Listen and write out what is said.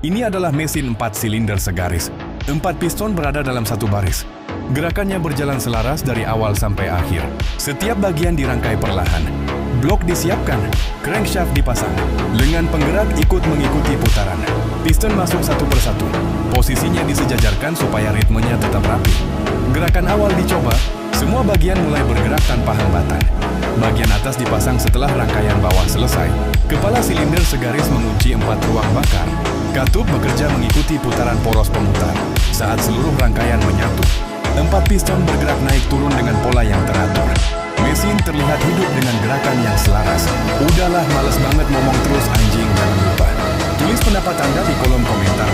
Ini adalah mesin 4 silinder segaris. 4 piston berada dalam satu baris. Gerakannya berjalan selaras dari awal sampai akhir. Setiap bagian dirangkai perlahan. Blok disiapkan, crankshaft dipasang. Lengan penggerak ikut mengikuti putaran. Piston masuk satu persatu. Posisinya disejajarkan supaya ritmenya tetap rapi. Gerakan awal dicoba, semua bagian mulai bergerak tanpa hambatan. Bagian atas dipasang setelah rangkaian bawah selesai. Kepala silinder segaris mengunci 4 ruang bakar. Katup bekerja mengikuti putaran poros pemutar. Saat seluruh rangkaian menyatu, 4 piston bergerak naik turun dengan pola yang teratur. Mesin terlihat hidup dengan gerakan yang selaras. Udahlah, males banget ngomong terus anjing, jangan lupa tulis pendapat Anda di kolom komentar.